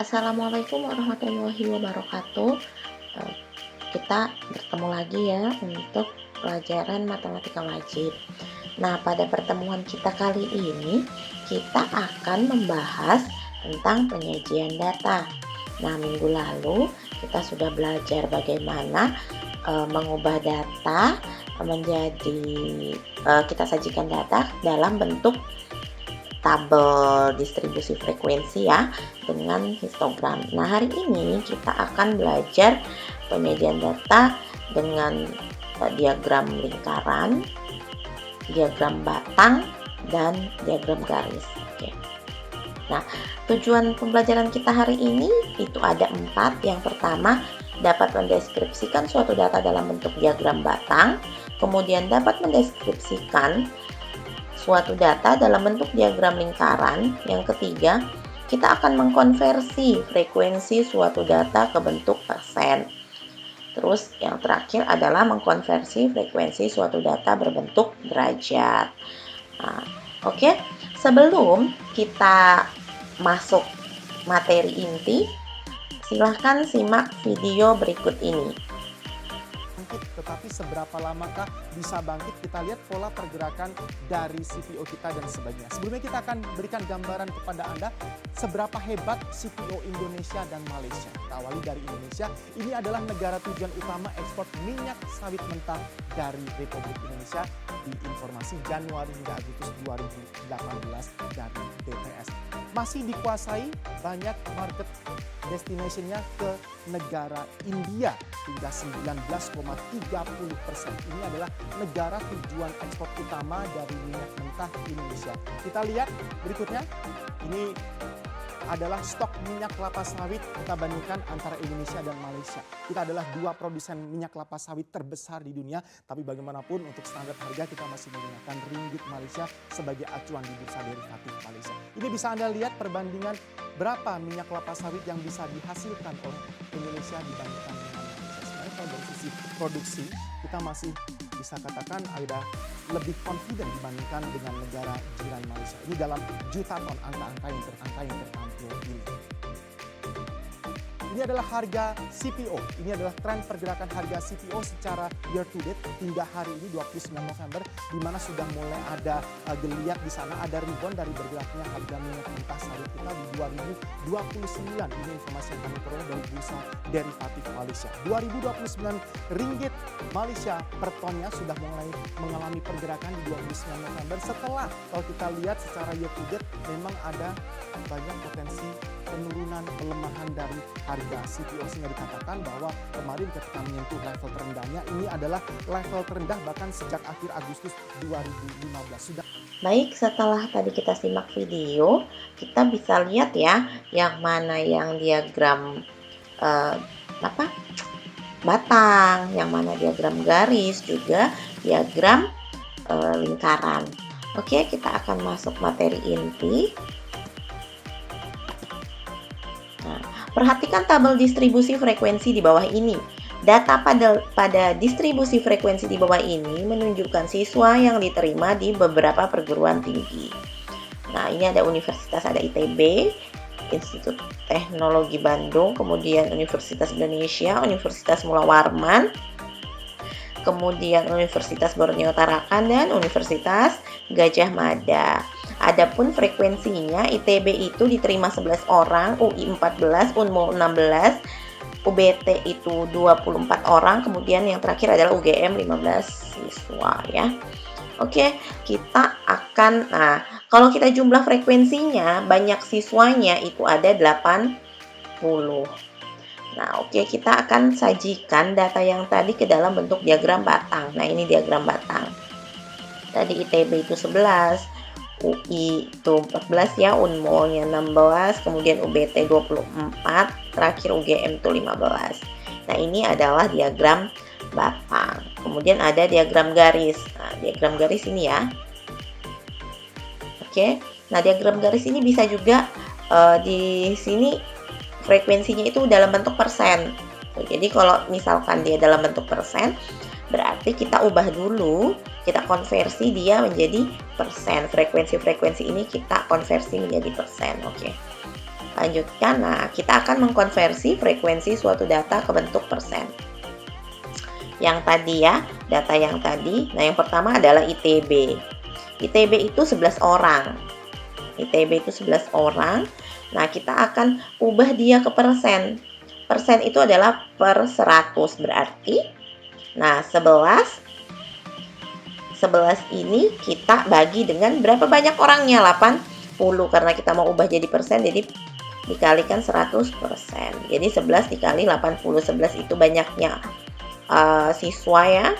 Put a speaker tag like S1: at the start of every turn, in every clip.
S1: Assalamualaikum warahmatullahi wabarakatuh. Eh, Kita bertemu lagi ya untuk pelajaran matematika wajib. Nah, pada pertemuan kita kali ini, kita akan membahas tentang penyajian data. Nah, minggu lalu kita sudah belajar bagaimana mengubah data menjadi kita sajikan data dalam bentuk tabel distribusi frekuensi ya, dengan histogram. Nah, hari ini kita akan belajar penyajian data dengan diagram lingkaran, diagram batang, dan diagram garis. Oke. Nah, tujuan pembelajaran kita hari ini itu ada 4. Yang pertama, dapat mendeskripsikan suatu data dalam bentuk diagram batang, kemudian dapat mendeskripsikan suatu data dalam bentuk diagram lingkaran. Yang ketiga, kita akan mengkonversi frekuensi suatu data ke bentuk persen. Terus yang terakhir adalah mengkonversi frekuensi suatu data berbentuk derajat. Nah, oke. Sebelum kita masuk materi inti, silahkan simak video berikut ini.
S2: Tetapi seberapa lamakah bisa bangkit? Kita lihat pola pergerakan dari CPO kita dan sebagainya. Sebelumnya kita akan berikan gambaran kepada Anda seberapa hebat CPO Indonesia dan Malaysia. Kita awali dari Indonesia. Ini adalah negara tujuan utama ekspor minyak sawit mentah dari Republik Indonesia di informasi Januari hingga Agustus 2018 dari BPS. Masih dikuasai banyak market destination-nya ke negara India hingga 19,30%. Ini adalah negara tujuan ekspor utama dari minyak mentah Indonesia. Kita lihat berikutnya, ini adalah stok minyak kelapa sawit kita bandingkan antara Indonesia dan Malaysia. Kita adalah 2 produsen minyak kelapa sawit terbesar di dunia, tapi bagaimanapun untuk standar harga kita masih menggunakan ringgit Malaysia sebagai acuan di bursa derivatif Malaysia. Ini bisa Anda lihat perbandingan berapa minyak kelapa sawit yang bisa dihasilkan oleh Indonesia dibandingkan dengan Malaysia. Sebenarnya kalau dari sisi produksi kita masih bisa katakan ada lebih confident dibandingkan dengan negara jiran Malaysia. Ini dalam juta ton angka-angka yang tertampil ini. Ini adalah harga CPO. Ini adalah tren pergerakan harga CPO secara year to date hingga hari ini 29 November, di mana sudah mulai ada geliat di sana, ada rebound dari bergeraknya harga minyak mentah sawit kita di 2029. Ini informasi yang kami peroleh dari bursa derivatif Malaysia. 2029 ringgit Malaysia per tonnya sudah mulai mengalami pergerakan di 29 November setelah kalau kita lihat secara year to date memang ada banyak potensi penurunan pelemahan dari harga CPO, sehingga dikatakan bahwa kemarin ketika menyentuh level terendahnya, ini adalah level terendah bahkan sejak akhir Agustus 2015.
S1: Baik, setelah tadi kita simak video, kita bisa lihat ya, yang mana yang diagram batang, yang mana diagram garis, juga diagram lingkaran. Oke, kita akan masuk materi inti. Nah, perhatikan tabel distribusi frekuensi di bawah ini. Data pada distribusi frekuensi di bawah ini menunjukkan siswa yang diterima di beberapa perguruan tinggi. Nah, ini ada universitas, ada ITB, Institut Teknologi Bandung, kemudian Universitas Indonesia, Universitas Mula Warman, kemudian Universitas Borneo Tarakan, dan Universitas Gajah Mada. Adapun frekuensinya, ITB itu diterima 11 orang, UI 14, Unmul 16, UBT itu 24 orang, kemudian yang terakhir adalah UGM 15 siswa ya. Oke, kita akan, kalau kita jumlah frekuensinya, banyak siswanya itu ada 80. Nah, oke, kita akan sajikan data yang tadi ke dalam bentuk diagram batang. Nah, ini diagram batang. Tadi ITB itu 11, UI itu 14 ya, Unmulnya 16, kemudian UBT 24, terakhir UGM itu 15. Nah, ini adalah diagram batang. Kemudian ada diagram garis. Nah, diagram garis ini ya. Oke. Nah, diagram garis ini bisa juga di sini frekuensinya itu dalam bentuk persen. Jadi kalau misalkan dia dalam bentuk persen, berarti kita ubah dulu, kita konversi dia menjadi persen. Frekuensi-frekuensi ini kita konversi menjadi persen. Oke. Lanjutkan, nah kita akan mengkonversi frekuensi suatu data ke bentuk persen. Yang tadi ya, data yang tadi, nah yang pertama adalah ITB. ITB itu 11 orang. ITB itu 11 orang. Nah, kita akan ubah dia ke persen. Persen itu adalah per 100, berarti nah 11 ini kita bagi dengan berapa banyak orangnya? 80, karena kita mau ubah jadi persen, jadi dikalikan 100%. Jadi 11 dikali 80. 11 itu banyaknya siswa ya.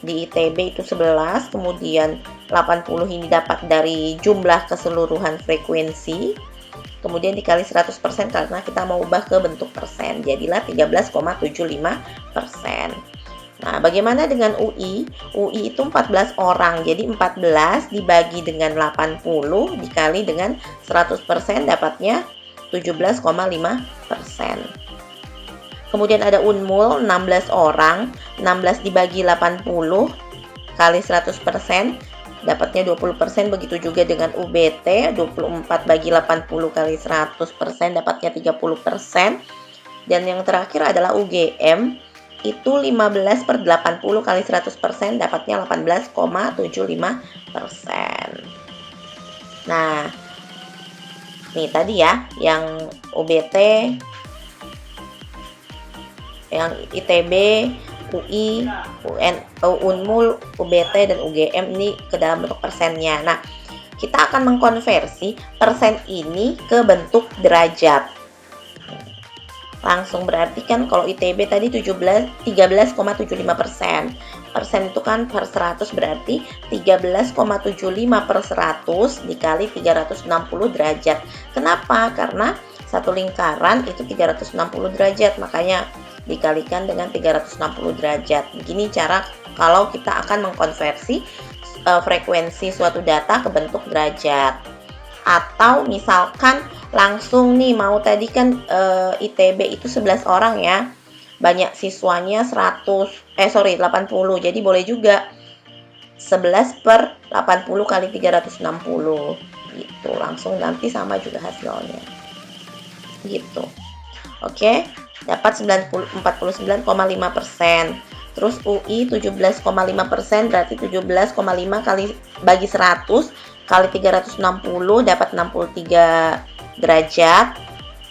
S1: Di ITB itu 11, kemudian 80 ini dapat dari jumlah keseluruhan frekuensi, kemudian dikali 100% karena kita mau ubah ke bentuk persen, jadilah 13,75%. Nah, bagaimana dengan UI? UI itu 14 orang, jadi 14 dibagi dengan 80 dikali dengan 100% dapatnya 17,5%. Kemudian ada Unmul 16 orang, 16 dibagi 80 kali 100% dapatnya 20%, begitu juga dengan UBT 24 bagi 80 kali 100% dapatnya 30%. Dan yang terakhir adalah UGM, itu 15 per 80 kali 100% dapatnya 18,75%. Nah, nih tadi ya, yang UBT, yang ITB, UI, Unmul, UBT, dan UGM ini ke dalam bentuk persennya. Nah, kita akan mengkonversi persen ini ke bentuk derajat. Langsung berarti kan kalau ITB tadi 13,75%. Persen itu kan per 100, berarti 13,75 per 100 dikali 360 derajat. Kenapa? Karena satu lingkaran itu 360 derajat, makanya dikalikan dengan 360 derajat. Begini cara kalau kita akan mengkonversi frekuensi suatu data ke bentuk derajat. Atau misalkan langsung nih mau tadi kan ITB itu 11 orang ya. Banyak siswanya 80, jadi boleh juga 11 per 80 kali 360 gitu. Langsung nanti sama juga hasilnya. Gitu. Oke. Dapat 49,5%. Terus UI 17,5%, berarti 17,5 kali bagi 100 kali 360 dapat 63 derajat.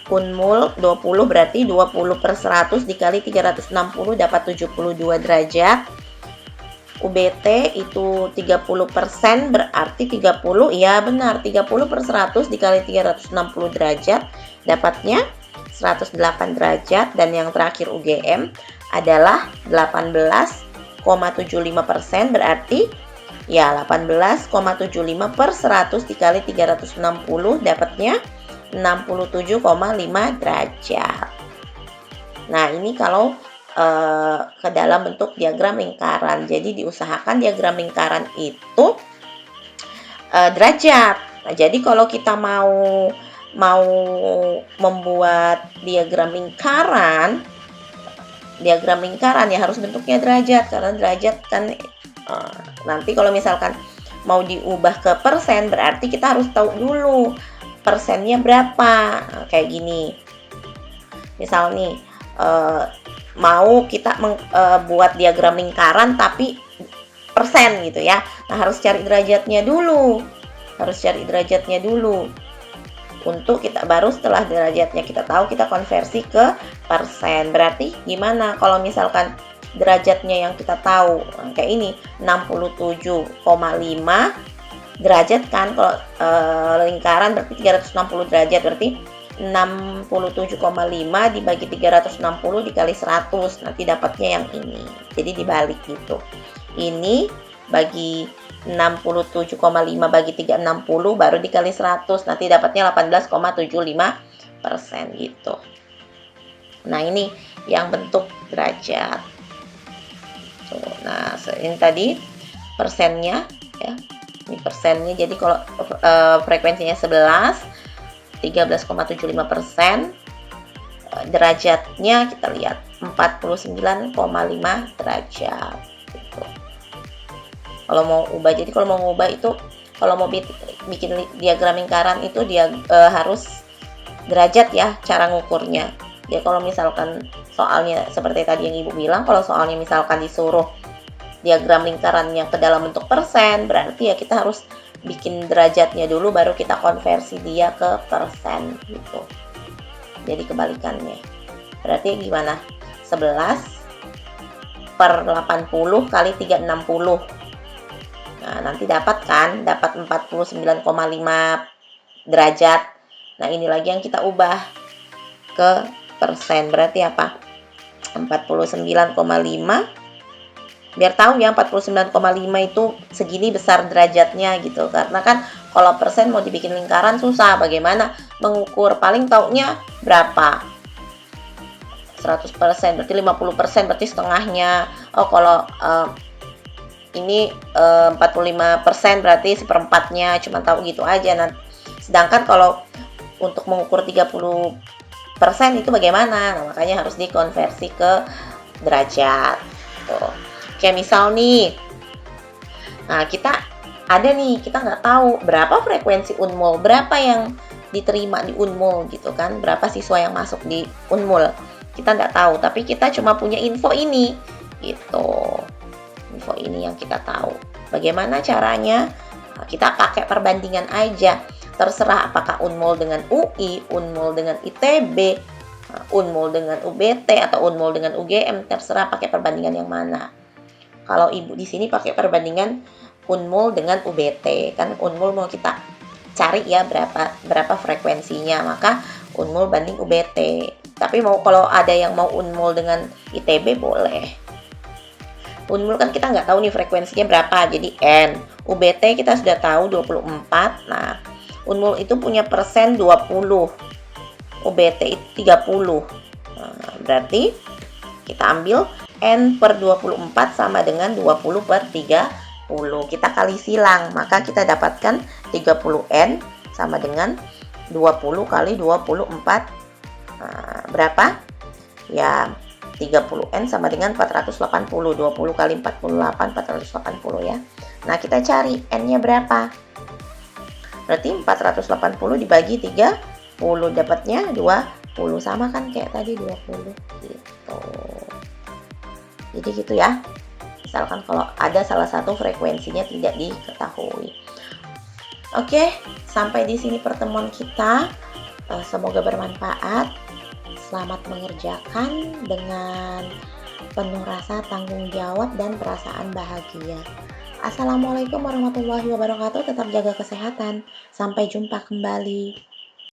S1: Unmul 20, berarti 20 per 100 dikali 360 dapat 72 derajat. UBT itu 30%, berarti 30, ya benar, 30 per 100 dikali 360 derajat dapatnya 108 derajat. Dan yang terakhir UGM adalah 18,75%, berarti ya 18,75 per 100 dikali 360 dapatnya 67,5 derajat. Nah, ini kalau ke dalam bentuk diagram lingkaran. Jadi diusahakan diagram lingkaran itu derajat. Nah, jadi kalau kita mau membuat diagram lingkaran ya harus bentuknya derajat, karena derajat kan nanti kalau misalkan mau diubah ke persen berarti kita harus tahu dulu persennya berapa. Kayak gini, misal nih mau kita buat diagram lingkaran tapi persen gitu ya. Nah, harus cari derajatnya dulu. Untuk kita baru setelah derajatnya kita tahu, kita konversi ke persen. Berarti gimana kalau misalkan derajatnya yang kita tahu kayak ini 67,5 derajat kan, kalau lingkaran berarti 360 derajat, berarti 67,5 dibagi 360 dikali 100, nanti dapatnya yang ini. Jadi dibalik gitu. Ini bagi 67,5 bagi 360 baru dikali 100, nanti dapatnya 18,75% gitu. Nah, ini yang bentuk derajat. Tuh, nah, ini tadi persennya ya. Ini persennya. Jadi kalau frekuensinya 11, 13,75%, derajatnya kita lihat 49,5 derajat gitu. Kalau mau ubah itu, kalau mau bikin diagram lingkaran itu dia harus derajat ya cara ngukurnya. Jadi kalau misalkan soalnya seperti tadi yang Ibu bilang, kalau soalnya misalkan disuruh diagram lingkarannya ke dalam bentuk persen, berarti ya kita harus bikin derajatnya dulu baru kita konversi dia ke persen gitu. Jadi kebalikannya. Berarti gimana? 11 per 80 kali 360. Nah, nanti dapat kan? Dapat 49,5 derajat. Nah, ini lagi yang kita ubah ke persen. Berarti apa? 49,5. Biar tahu ya 49,5 itu segini besar derajatnya gitu. Karena kan kalau persen mau dibikin lingkaran susah. Bagaimana mengukur? Paling taunya berapa? 100%, berarti 50%, berarti setengahnya. Oh, kalau ini 45%, berarti seperempatnya. Cuma tahu gitu aja. Nah, sedangkan kalau untuk mengukur 30% itu bagaimana? Nah, makanya harus dikonversi ke derajat. Tuh. Kayak misal nih, nah kita nggak tahu berapa frekuensi Unmul, berapa yang diterima di Unmul gitu kan, berapa siswa yang masuk di Unmul, kita nggak tahu, tapi kita cuma punya info ini gitu, info ini yang kita tahu. Bagaimana caranya? Nah, kita pakai perbandingan aja, terserah apakah Unmul dengan UI, Unmul dengan ITB, Unmul dengan UBT atau Unmul dengan UGM, terserah pakai perbandingan yang mana. Kalau Ibu di sini pakai perbandingan Unmul dengan UBT, kan Unmul mau kita cari ya berapa frekuensinya, maka Unmul banding UBT. Tapi kalau ada yang mau Unmul dengan ITB boleh. Unmul kan kita nggak tahu nih frekuensinya berapa, jadi N. UBT kita sudah tahu 24. Nah, Unmul itu punya persen 20, UBT itu 30. Nah, berarti kita ambil N per 24 sama dengan 20 per 30. Kita kali silang, maka kita dapatkan 30N sama dengan 20 kali 24. Nah, berapa? Ya, 30N sama dengan 480. 20 kali 48, 480 ya. Nah, kita cari N-nya berapa? Berarti 480 dibagi 30, dapatnya 20. Sama kan kayak tadi 20 gitu. Jadi gitu ya. Misalkan kalau ada salah satu frekuensinya tidak diketahui. Oke, sampai di sini pertemuan kita. Semoga bermanfaat. Selamat mengerjakan dengan penuh rasa tanggung jawab dan perasaan bahagia. Assalamualaikum warahmatullahi wabarakatuh. Tetap jaga kesehatan. Sampai jumpa kembali.